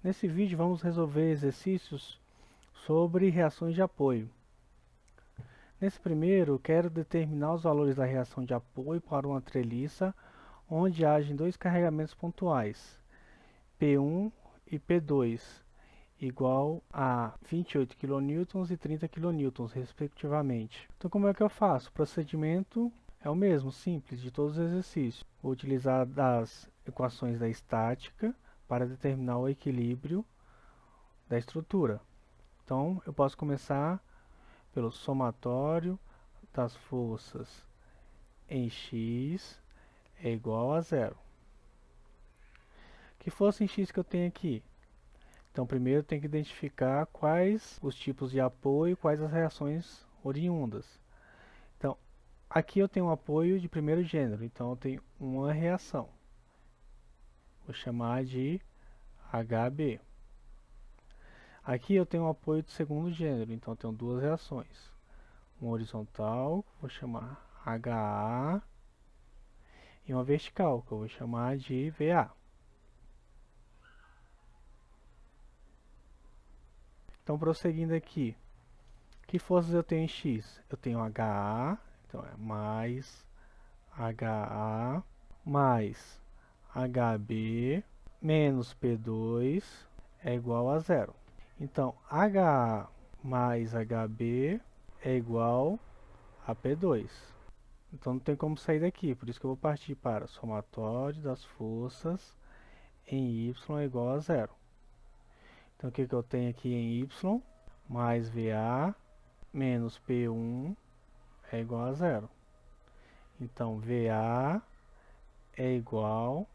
Nesse vídeo vamos resolver exercícios sobre reações de apoio. Nesse primeiro, quero determinar os valores da reação de apoio para uma treliça onde agem dois carregamentos pontuais, P1 e P2, igual a 28 kN e 30 kN, respectivamente. Então, como é que eu faço? O procedimento é o mesmo, simples, de todos os exercícios. Vou utilizar as equações da estática para determinar o equilíbrio da estrutura. Então, eu posso começar pelo somatório das forças em x é igual a zero. Que força em x que eu tenho aqui? Então, primeiro eu tenho que identificar quais os tipos de apoio, quais as reações oriundas. Então, aqui eu tenho um apoio de primeiro gênero, então eu tenho uma reação. Vou chamar de HB. Aqui eu tenho um apoio de segundo gênero, então eu tenho duas reações. Uma horizontal, vou chamar HA, e uma vertical, que eu vou chamar de VA. Então, prosseguindo aqui, que forças eu tenho em X? Eu tenho HA, então é mais HA, mais HB, menos P2 é igual a zero. Então, HA mais HB é igual a P2. Então, não tem como sair daqui, por isso que eu vou partir para somatório das forças em Y é igual a zero. Então, o que eu tenho aqui em Y? Mais VA menos P1 é igual a zero. Então, VA é igual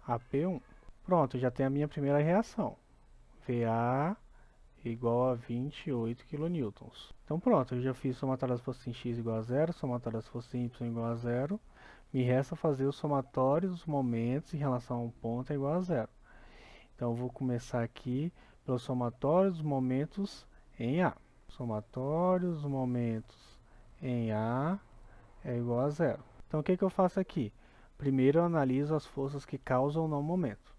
a P1. Pronto, já tenho a minha primeira reação. VA igual a 28 kN. Então, pronto, eu já fiz somatório das forças em x igual a zero, somatório das forças em y igual a zero. Me resta fazer o somatório dos momentos em relação a um ponto é igual a zero. Então, eu vou começar aqui pelo somatório dos momentos em A. Somatório dos momentos em A é igual a zero. Então, o que eu faço aqui? Primeiro, eu analiso as forças que causam ou não momento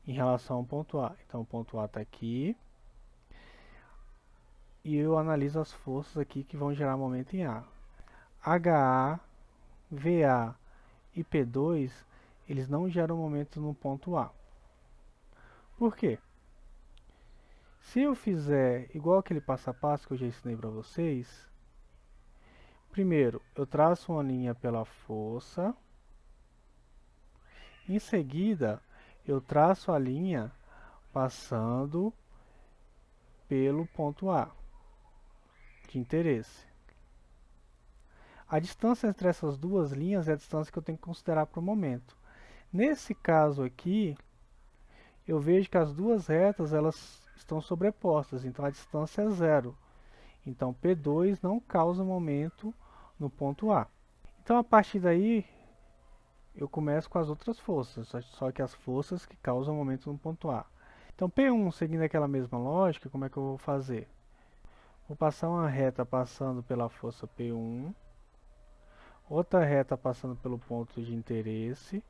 em relação ao ponto A. Então, o ponto A está aqui. E eu analiso as forças aqui que vão gerar momento em A. HA, VA e P2, eles não geram momento no ponto A. Por quê? Se eu fizer igual aquele passo a passo que eu já ensinei para vocês, primeiro eu traço uma linha pela força, em seguida eu traço a linha passando pelo ponto A de interesse. A distância entre essas duas linhas é a distância que eu tenho que considerar para o momento. Nesse caso aqui, eu vejo que as duas retas elas estão sobrepostas, então a distância é zero. Então P2 não causa momento no ponto A. Então a partir daí eu começo com as outras forças, só que as forças que causam momento no ponto A. Então P1, seguindo aquela mesma lógica, como é que eu vou fazer? Vou passar uma reta passando pela força P1, outra reta passando pelo ponto de interesse.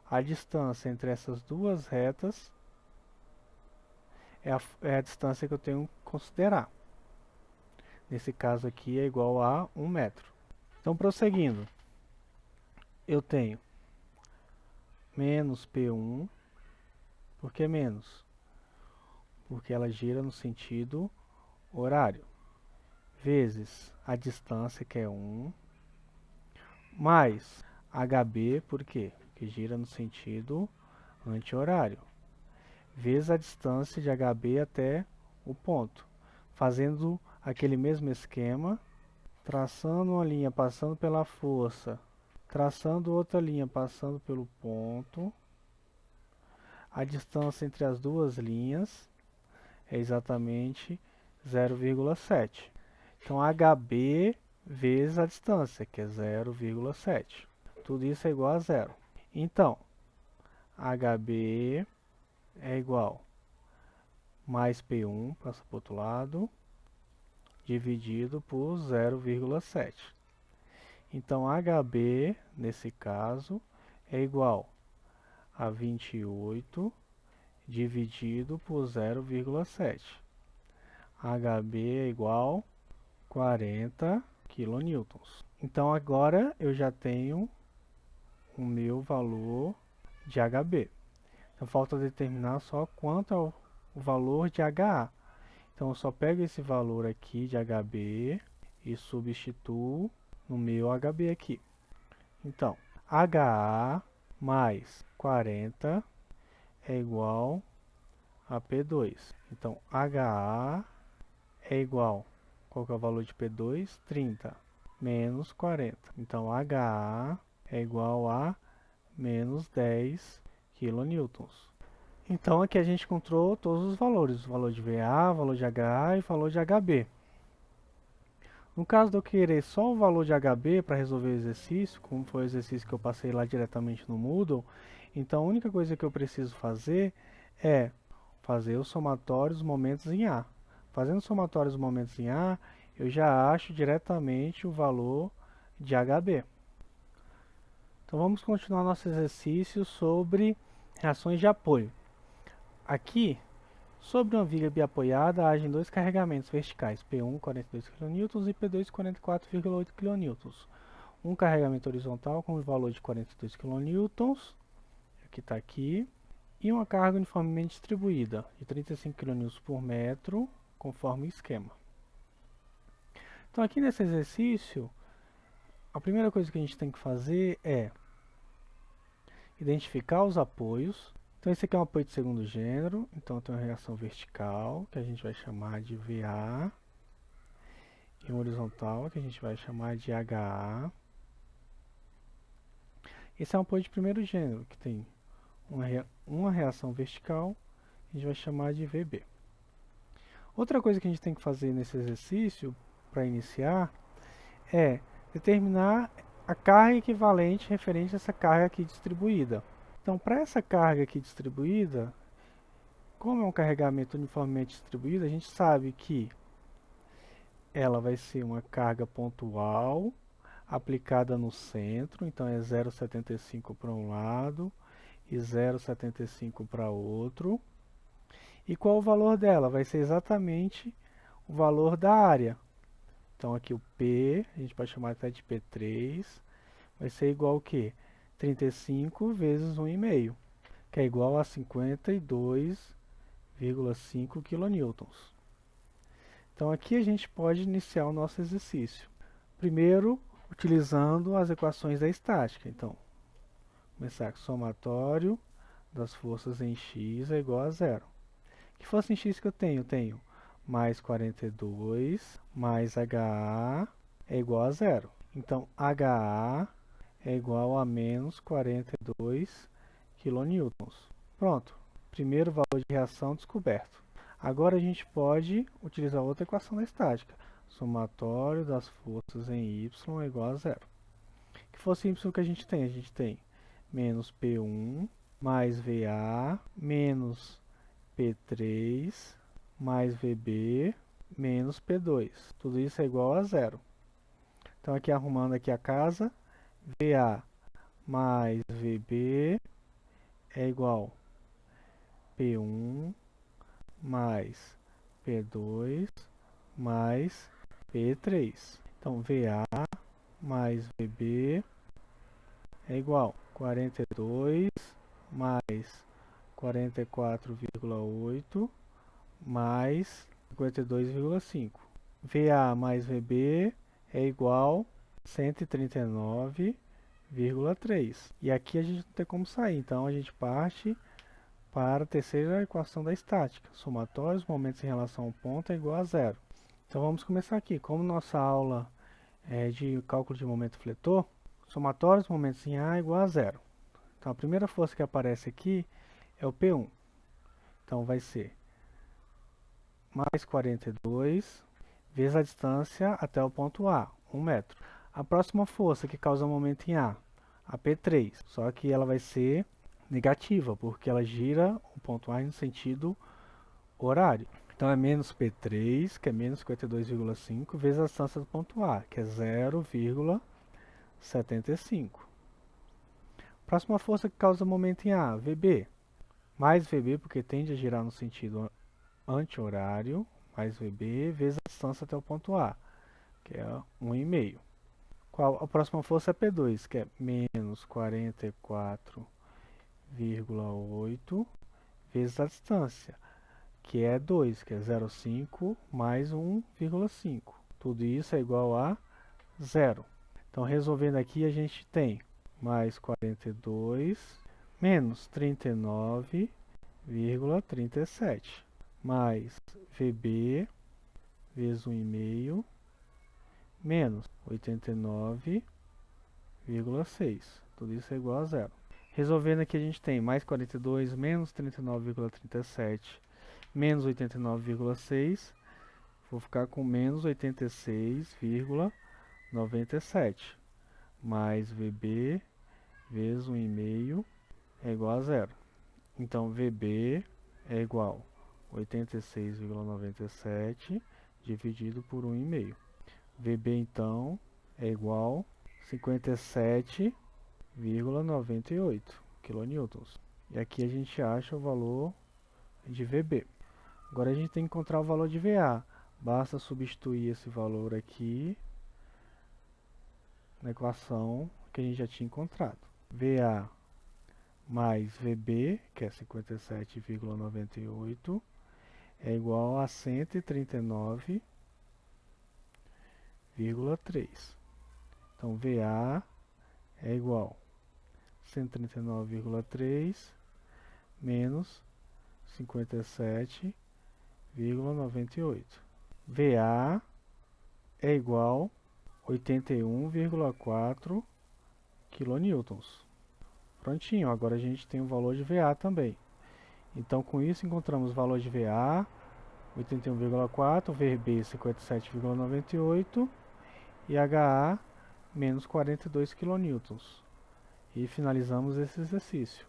A distância entre essas duas retas é a distância que eu tenho que considerar. Nesse caso aqui é igual a 1 metro. Então, prosseguindo, eu tenho menos P1, por que menos? Porque ela gira no sentido horário, vezes a distância, que é 1, mais HB, por quê? Porque gira no sentido anti-horário, vezes a distância de HB até o ponto. Fazendo aquele mesmo esquema, traçando uma linha passando pela força, traçando outra linha passando pelo ponto, a distância entre as duas linhas é exatamente 0,7. Então, HB vezes a distância, que é 0,7. Tudo isso é igual a zero. Então, HB é igual mais P1, passa para o outro lado, dividido por 0,7. Então, HB, nesse caso, é igual a 28 dividido por 0,7. HB é igual a 40 kN. Então agora eu já tenho o meu valor de HB. Então falta determinar só quanto é o valor de HA. Então eu só pego esse valor aqui de HB e substituo no meu HB aqui. Então, HA mais 40 é igual a P2. Então, HA é igual, qual que é o valor de P2? 30 menos 40. Então, HA é igual a menos 10 kN. Então, aqui a gente encontrou todos os valores. O valor de VA, o valor de HA e o valor de HB. No caso de eu querer só o valor de HB para resolver o exercício, como foi o exercício que eu passei lá diretamente no Moodle, então a única coisa que eu preciso fazer é fazer o somatório dos momentos em A. Fazendo o somatório dos momentos em A, eu já acho diretamente o valor de HB. Então vamos continuar nosso exercício sobre reações de apoio. Aqui, sobre uma viga biapoiada, agem dois carregamentos verticais, P1 42 kN e P2 44,8 kN. Um carregamento horizontal com o valor de 42 kN, que está aqui, e uma carga uniformemente distribuída de 35 kN por metro, conforme o esquema. Então aqui nesse exercício, a primeira coisa que a gente tem que fazer é identificar os apoios. Então esse aqui é um apoio de segundo gênero, então tem uma reação vertical, que a gente vai chamar de VA, e uma horizontal, que a gente vai chamar de HA. Esse é um apoio de primeiro gênero, que tem uma reação vertical, que a gente vai chamar de VB. Outra coisa que a gente tem que fazer nesse exercício, para iniciar, é determinar a carga equivalente referente a essa carga aqui distribuída. Então, para essa carga aqui distribuída, como é um carregamento uniformemente distribuído, a gente sabe que ela vai ser uma carga pontual aplicada no centro, então é 0,75 para um lado e 0,75 para outro. E qual o valor dela? Vai ser exatamente o valor da área. Então aqui o P, a gente pode chamar até de P3, vai ser igual ao quê? 35 vezes 1,5, que é igual a 52,5 kN. Então aqui a gente pode iniciar o nosso exercício. Primeiro, utilizando as equações da estática. Então, começar com o somatório das forças em x é igual a zero. Que força em x que eu tenho? Eu tenho mais 42 mais HA é igual a zero. Então, HA é igual a menos 42 kN. Pronto, primeiro valor de reação descoberto. Agora a gente pode utilizar outra equação da estática. Somatório das forças em y é igual a zero. Que força y que a gente tem? A gente tem menos P1 mais VA menos P3 mais VB menos P2. Tudo isso é igual a zero. Então aqui arrumando aqui a casa, VA mais VB é igual a P1 mais P2 mais P3. Então VA mais VB é igual a 42 mais 44,8 mais 52,5. VA mais VB é igual a 139,3. E aqui a gente não tem como sair, então a gente parte para a terceira equação da estática. Somatório dos momentos em relação ao ponto é igual a zero. Então vamos começar aqui. Como nossa aula é de cálculo de momento fletor, somatório dos momentos em A é igual a zero. Então a primeira força que aparece aqui é o P1. Então vai ser mais 42 vezes a distância até o ponto A, 1 metro. A próxima força que causa momento em A, a P3, só que ela vai ser negativa, porque ela gira o ponto A no sentido horário. Então é menos P3, que é menos 52,5, vezes a distância do ponto A, que é 0,75. Próxima força que causa momento em A, VB. mais VB, porque tende a girar no sentido anti-horário, mais VB, vezes a distância até o ponto A, que é 1,5. A próxima força é P2, que é menos 44,8 vezes a distância, que é 2, que é 0,5 mais 1,5. Tudo isso é igual a 0. Então, resolvendo aqui, a gente tem mais 42 menos 39,37 mais VB vezes 1,5 menos 89,6. Tudo isso é igual a 0. Resolvendo aqui, a gente tem mais 42 menos 39,37 menos 89,6. Vou ficar com menos 86,97 mais VB vezes 1,5 é igual a 0. Então, VB é igual a 86,97 dividido por 1,5. VB, então, é igual a 57,98 kN. E aqui a gente acha o valor de VB. Agora a gente tem que encontrar o valor de VA. Basta substituir esse valor aqui na equação que a gente já tinha encontrado. VA mais VB, que é 57,98, é igual a 139,3. Então, VA é igual a 139,3 menos 57,98. VA é igual a 81,4 kN. Prontinho, agora a gente tem o valor de VA também. Então, com isso, encontramos o valor de VA, 81,4, VB, 57,98 e HA, menos 42 kN. E finalizamos esse exercício.